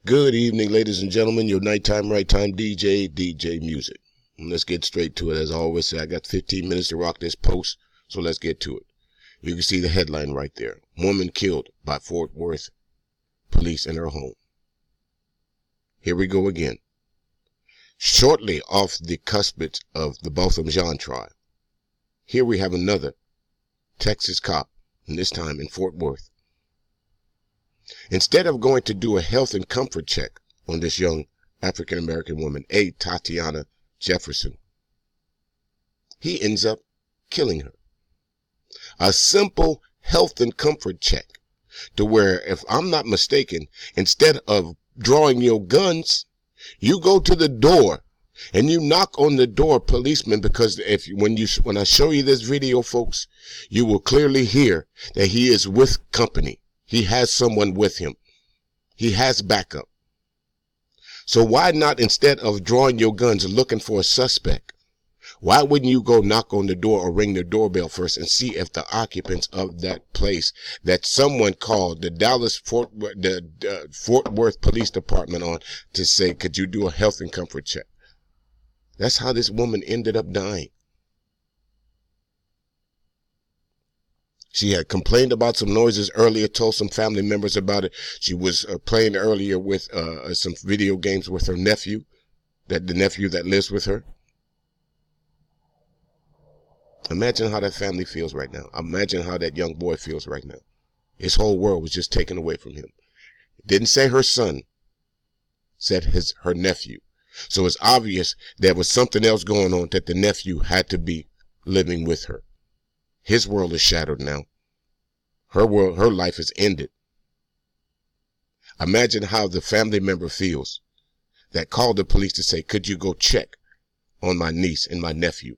Good evening, ladies and gentlemen. Your nighttime, right time DJ Music. And let's get straight to it. As I always say, I got 15 minutes to rock this post, so let's get to it. You can see the headline right there. Woman killed by Fort Worth police in her home. Here we go again. Shortly off the cusp of the Botham Jean trial, here we have another Texas cop, and this time in Fort Worth. Instead of going to do a health and comfort check on this young African-American woman, Tatiana Jefferson, he ends up killing her. A simple health and comfort check to where, if I'm not mistaken, instead of drawing your guns, you go to the door and you knock on the door, policeman, because when I show you this video, folks, you will clearly hear that he is with company. He has someone with him. He has backup. So why not, instead of drawing your guns and looking for a suspect, why wouldn't you go knock on the door or ring the doorbell first and see if the occupants of that place that someone called the Fort Worth Police Department on to say, could you do a health and comfort check? That's how this woman ended up dying. She had complained about some noises earlier, told some family members about it. She was playing earlier with some video games with her nephew, the nephew that lives with her. Imagine how that family feels right now. Imagine how that young boy feels right now. His whole world was just taken away from him. It didn't say her son, said her nephew. So it's obvious there was something else going on, that the nephew had to be living with her. His world is shattered now. Her life is ended. Imagine how the family member feels that called the police to say, could you go check on my niece and my nephew?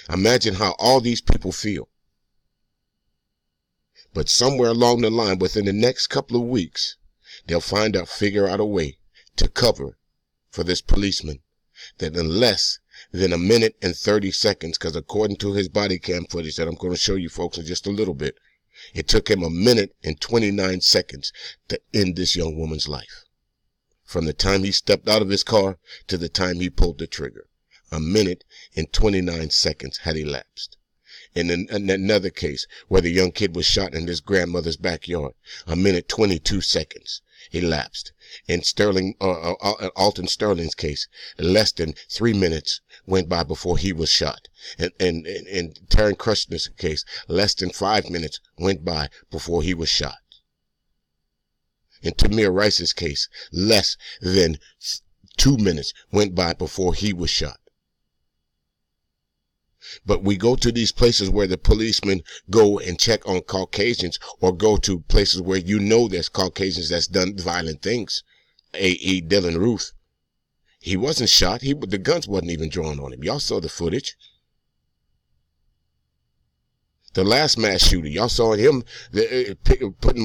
Imagine how all these people feel. But somewhere along the line, within the next couple of weeks, they'll figure out a way to cover for this policeman that in less than a minute and 30 seconds, because according to his body cam footage that I'm going to show you folks in just a little bit, it took him a minute and 29 seconds to end this young woman's life. From the time he stepped out of his car to the time he pulled the trigger, a minute and 29 seconds had elapsed. In another case where the young kid was shot in his grandmother's backyard, a minute 22 seconds elapsed. In Alton Sterling's case, less than 3 minutes went by before he was shot. And in Taryn Krusner's case, less than 5 minutes went by before he was shot. In Tamir Rice's case, less than 2 minutes went by before he was shot. But we go to these places where the policemen go and check on Caucasians, or go to places where you know there's Caucasians that's done violent things. A.E. Dylan Ruth, he wasn't shot. The guns wasn't even drawn on him. Y'all saw the footage. The last mass shooter, y'all saw him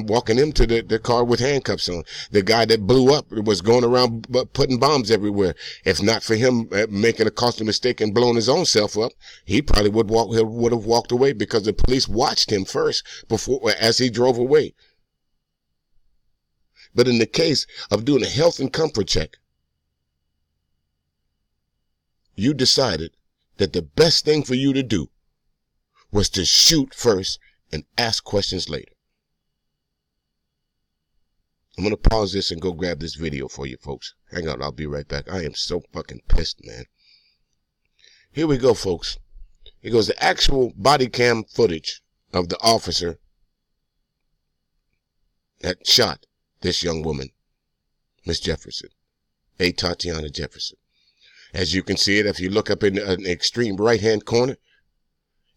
walking him to the car with handcuffs on. The guy that blew up was going around putting bombs everywhere. If not for him making a costly mistake and blowing his own self up, he probably would have walked away, because the police watched him first as he drove away. But in the case of doing a health and comfort check, you decided that the best thing for you to do was to shoot first and ask questions later. I'm going to pause this and go grab this video for you folks. Hang on, I'll be right back. I am so fucking pissed, man. Here we go, folks. Here goes the actual body cam footage of the officer that shot this young woman, Miss Jefferson, Tatiana Jefferson. As you can see it, if you look up in the extreme right-hand corner,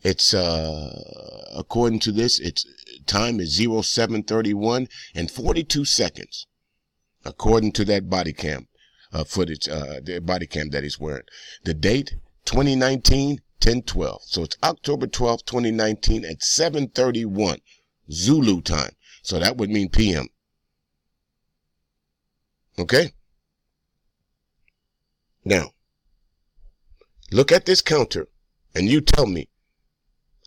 it's, according to this, its time is 07:31 and 42 seconds. According to that body cam footage, the body cam that he's wearing. The date, 2019, 10/12. So it's October 12th, 2019 at 7:31 Zulu time. So that would mean PM. Okay? Now, look at this counter and you tell me,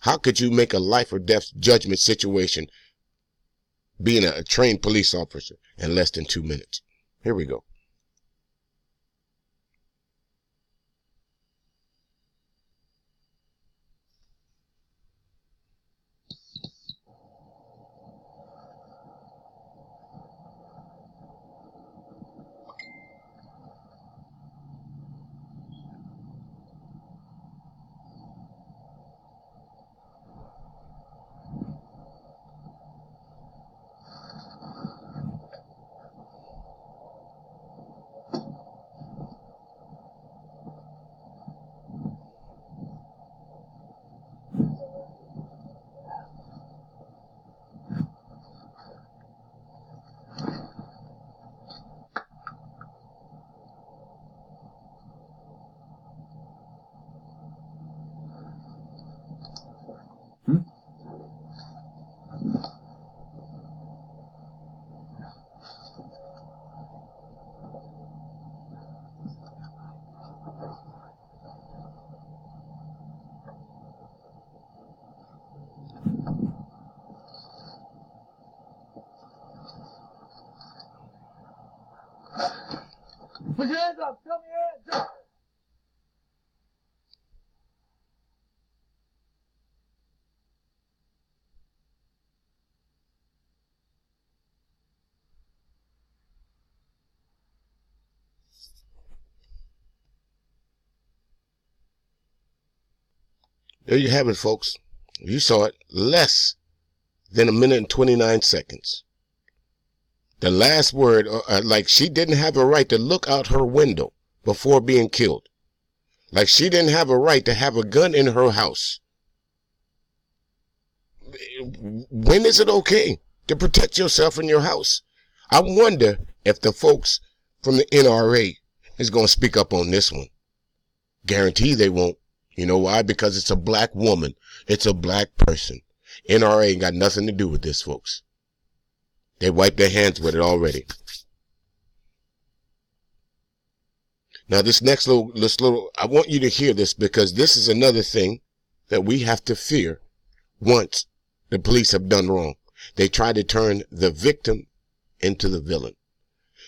how could you make a life or death judgment situation being a trained police officer in less than 2 minutes. Here we go. Put your hands up. Show me your hands up. There you have it, folks. You saw it. Less than 1 minute and 29 seconds. The last word, like she didn't have a right to look out her window before being killed. Like she didn't have a right to have a gun in her house. When is it okay to protect yourself in your house? I wonder if the folks from the NRA is going to speak up on this one. Guarantee they won't. You know why? Because it's a black woman. It's a black person. NRA ain't got nothing to do with this, folks. They wiped their hands with it already. Now this next little, I want you to hear this because this is another thing that we have to fear once the police have done wrong. They try to turn the victim into the villain.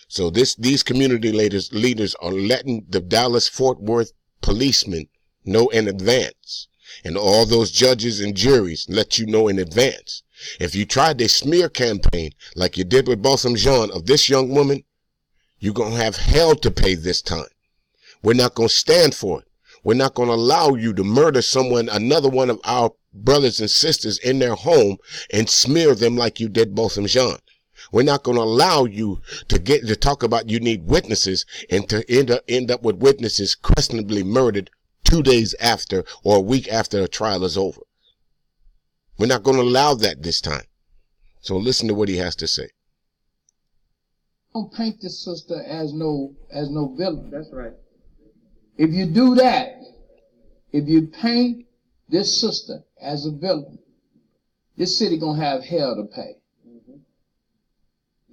So these community leaders are letting the Dallas-Fort Worth policemen know in advance. And all those judges and juries let you know in advance. If you tried this smear campaign like you did with Botham Jean of this young woman, you're going to have hell to pay this time. We're not going to stand for it. We're not going to allow you to murder someone, another one of our brothers and sisters in their home and smear them like you did Botham Jean. We're not going to allow you to talk about you need witnesses and to end up with witnesses questionably murdered 2 days after or a week after a trial is over. We're not going to allow that this time. So listen to what he has to say. Don't paint this sister as no villain. That's right. If you do that, if you paint this sister as a villain, this city gonna have hell to pay.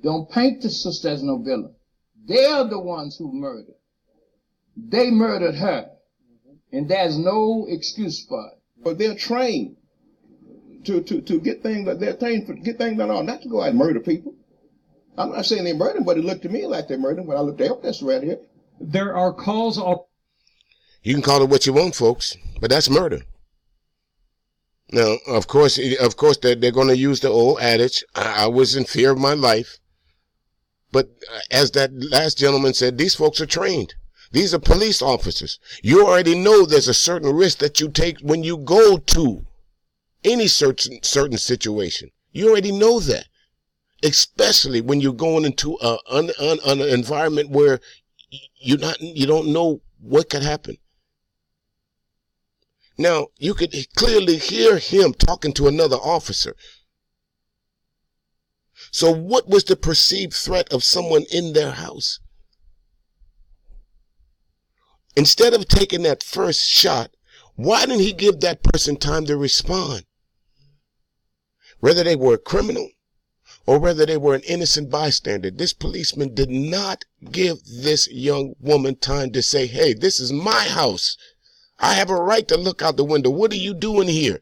Don't paint the sister as no villain. They're the ones who murdered. They murdered her. And there's no excuse for it. But they're trained to get things that they're trained for, get things done, not to go out and murder people. I'm not saying they murdered, but it looked to me like they murdered when I looked at this around here. There are calls all. You can call it what you want, folks, but that's murder. Now, of course, they're going to use the old adage, I was in fear of my life. But as that last gentleman said, these folks are trained. These are police officers. You already know there's a certain risk that you take when you go to any certain situation. You already know that, especially when you're going into an environment where you don't know what could happen. Now, you could clearly hear him talking to another officer. So what was the perceived threat of someone in their house? Instead of taking that first shot, why didn't he give that person time to respond? Whether they were a criminal or whether they were an innocent bystander, this policeman did not give this young woman time to say, hey, this is my house. I have a right to look out the window. What are you doing here?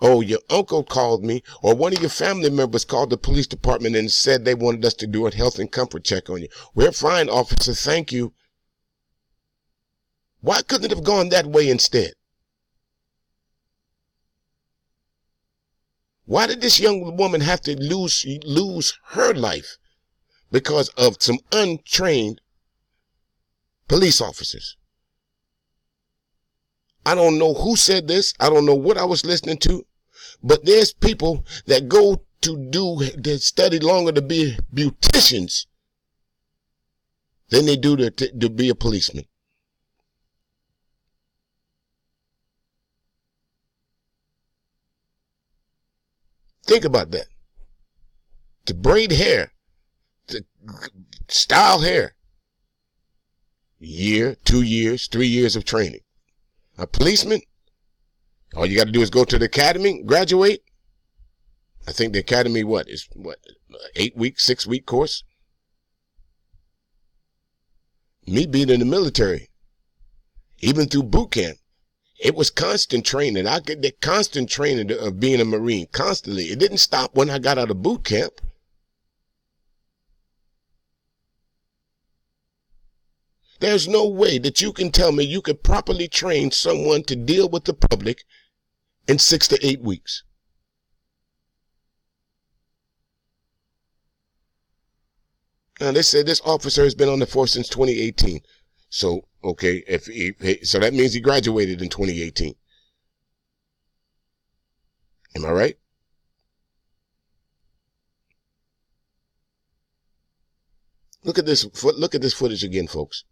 Oh, your uncle called me, or one of your family members called the police department and said they wanted us to do a health and comfort check on you. We're fine, officer, thank you. Why couldn't it have gone that way instead? Why did this young woman have to lose her life because of some untrained police officers? I don't know who said this. I don't know what I was listening to, but there's people that go that study longer to be beauticians than they do to be a policeman. Think about that. To braid hair, to style hair. Year, 2 years, 3 years of training. A policeman, all you got to do is go to the academy, graduate. I think the academy, is 8-week, 6-week course? Me being in the military, even through boot camp, it was constant training. I get the constant training of being a Marine, constantly. It didn't stop when I got out of boot camp. There's no way that you can tell me you could properly train someone to deal with the public in 6 to 8 weeks. Now, they said this officer has been on the force since 2018. So, okay, so that means he graduated in 2018. Am I right? Look at this footage again, folks.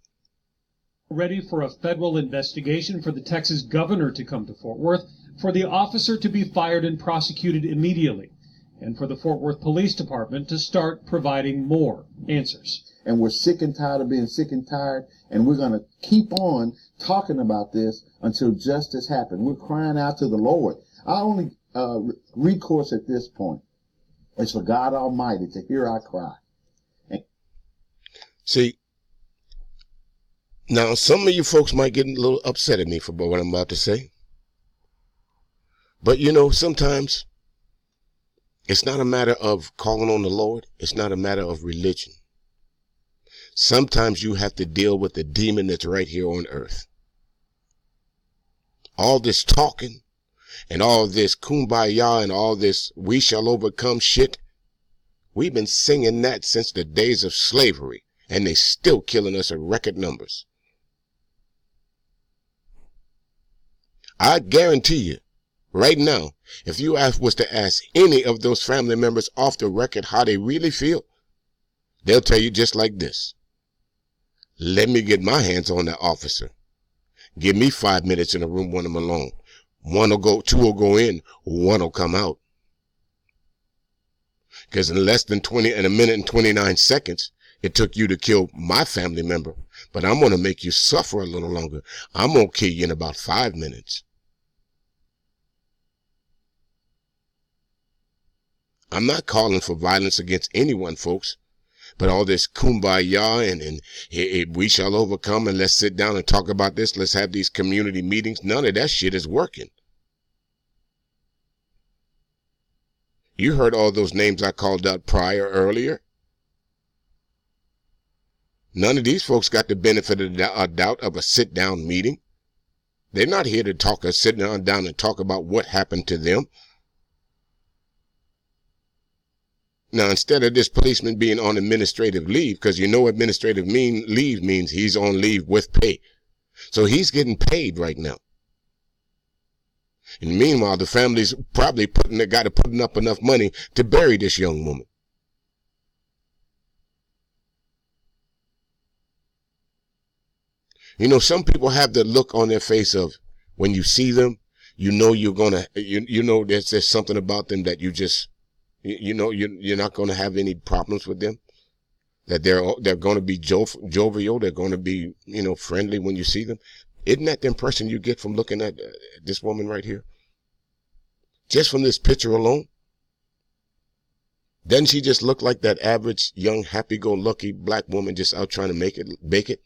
Ready for a federal investigation for the Texas governor to come to Fort Worth, for the officer to be fired and prosecuted immediately, and for the Fort Worth Police Department to start providing more answers. And we're sick and tired of being sick and tired, and we're going to keep on talking about this until justice happens. We're crying out to the Lord. Our only recourse at this point is for God Almighty to hear our cry. See, now some of you folks might get a little upset at me for what I'm about to say. But sometimes it's not a matter of calling on the Lord. It's not a matter of religion. Sometimes you have to deal with the demon that's right here on earth. All this talking and all this kumbaya and all this we shall overcome shit, we've been singing that since the days of slavery, and they still killing us at record numbers. I guarantee you, right now, if you was to ask any of those family members off the record how they really feel, they'll tell you just like this. Let me get my hands on that officer. Give me 5 minutes in a room when I'm alone. 2 will go in, 1 will come out. Because in a minute and 29 seconds, it took you to kill my family member. But I'm going to make you suffer a little longer. I'm going to kill you in about 5 minutes. I'm not calling for violence against anyone, folks. But all this kumbaya and we shall overcome, and let's sit down and talk about this. Let's have these community meetings. None of that shit is working. You heard all those names I called out earlier. None of these folks got the benefit of the doubt of a sit-down meeting. They're not here to sit down and talk about what happened to them. Now, instead of this policeman being on administrative leave, because administrative leave means he's on leave with pay. So he's getting paid right now. And meanwhile, the family's probably putting up enough money to bury this young woman. Some people have the look on their face of when you see them, there's something about them that you just, you're not going to have any problems with them. That they're going to be jovial. They're going to be, friendly when you see them. Isn't that the impression you get from looking at this woman right here? Just from this picture alone? Doesn't she just look like that average, young, happy-go-lucky black woman just out trying to bake it?